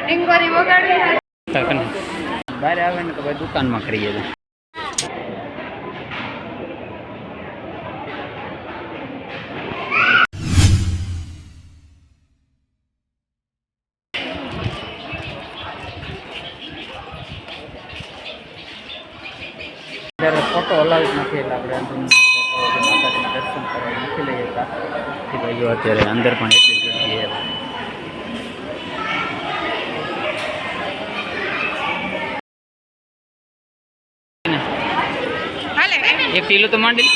ડીંગોરી વગાડી બહાર આવે ને તો ભાઈ દુકાનમાં કરીએ છીએ. અત્યારે ફોટો હલાવી નથી એટલે આપણે માતાજીના દર્શન કરવા નથી લઈ જતા. ભાઈઓ અત્યારે અંદર પણ એટલી ગરદી છે. એક કિલો તો માંડી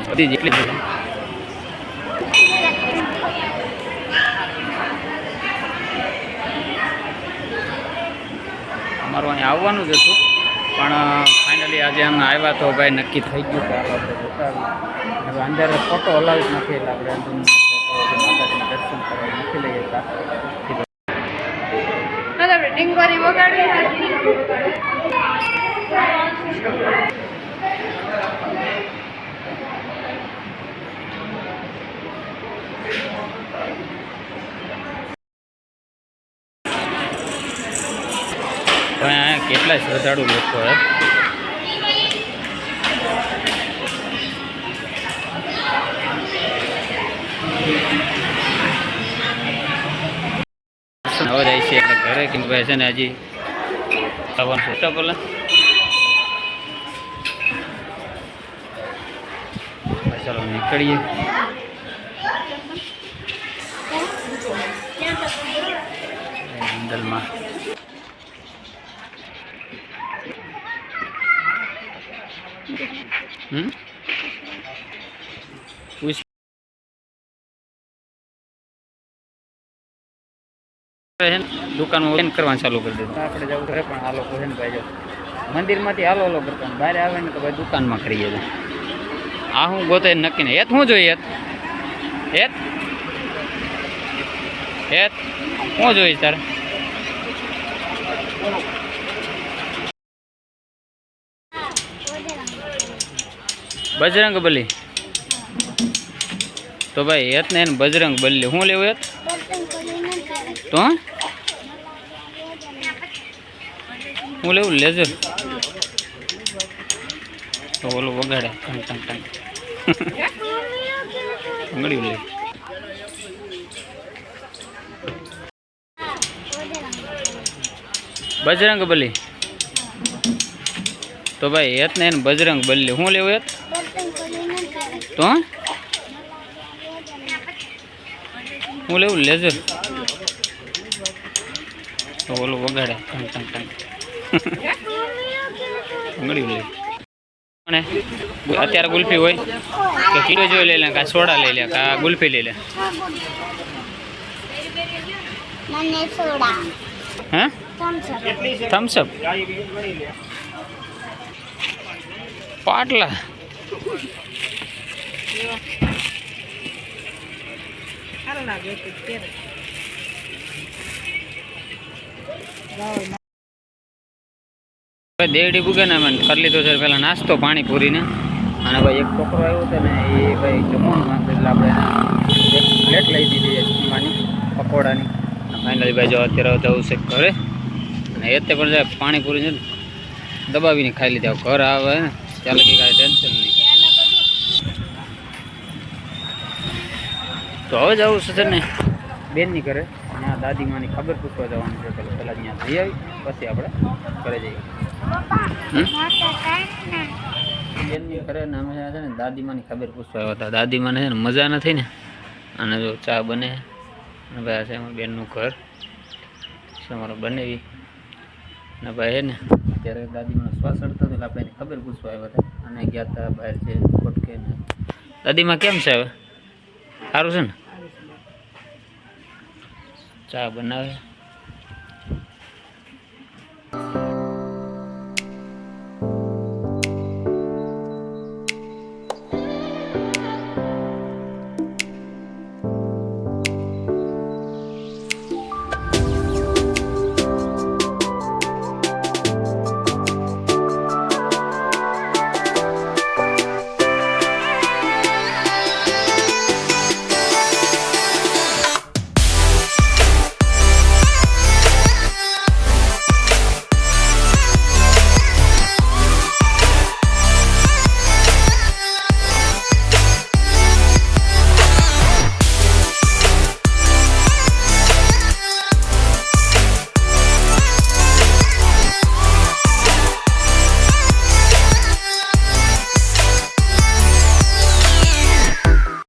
બધી જેટલી અમારું અહીંયા આવવાનું જ હતું પણ ફાઇનલી આજે અમે આવ્યા તો ભાઈ નક્કી થઈ ગયું કે આપણે જોતા હવે અંદર ફોટો હલાવી જ નથી એટલે આપણે માતાજીના દર્શન કરવા નથી લઈ જતા. ડીંગોરી વગાડી અહીંયા કેટલાય શ્રદ્ધાળુ લોકો હે. હવે જાય છે એટલે ઘરે કે ભાઈ છે ને હજી ચાલો નીકળીએ. જંગલમાં દુકાનમાં કરવાનું ચાલુ કરી દીધું. આપણે જવું છે પણ આ લોકો છે ને ભાઈ જો મંદિરમાંથી હાલો હાલો કરતા બહાર આવે ને તો ભાઈ દુકાનમાં કરીએ છીએ. આ હું ગોતે નક્કી ને હેત શું જોઈએ હેત હેત શું જોઈએ તારે બજરંગ બલી તો ભાઈ હેત ને બજરંગ બલી શું લેવું હેત તો હું લેવું લેઝર તો ઓલું વગાડે ટંગ ટંગ ટંગ અંગડી લે બજરંગ બલી તો ભાઈ હેત ને બજરંગ બલી શું લેવું હેત તો હું લેવું લેઝર તો ઓલું વગાડે ટંગ ટંગ ટંગ અંગડી લે. અને અત્યારે ગુલ્ફી હોય કે કિલો જોઈ લઈ લે કાં સોડા લઈ લે કાં ગુલ્ફી લઈ લે. હા થમ્સઅપ પાટલા દેવડી પૂગે ને મને કરી લીધો છે પેલા નાસ્તો પાણીપુરીને. અને ભાઈ એક છોકરો આવ્યો હતો ને એ ભાઈ જમવાનું માંગતો એટલે આપણે એક પ્લેટ લઈ દીધી જમવાની પકોડાની. ફાઇનલી ભાઈ જો અત્યારે જવું છે ઘરે અને એ તે પણ પાણીપુરી છે ને દબાવીને ખાઈ લીધા. ઘર આવે ને ચાલે કે કાંઈ ટેન્શન નહીં. તો હવે જવું છે ને બેનની ઘરે ત્યાં દાદીમાની ખબર પૂછવા જવાનું છે. પેલા ત્યાં જઈ આવી પછી આપણે ઘરે જઈએ. બેનની ઘરે ને અમે છે ને દાદીમાની ખબર પૂછવા આવ્યા હતા. દાદીમાને છે ને મજા નથી ને અને જો ચા બને અને ભાઈ છે અમારા બેનનું ઘર છે અમારો બનેવી ને ભાઈ હે ને અત્યારે દાદીમાનો શ્વાસ ચડતો હતો એટલે આપણે એની ખબર પૂછવા આવ્યા હતા. અને ગયા હતા બહાર છે કોટકે ને. દાદીમાં કેમ છે હવે સારું છે ને ચા બનાવે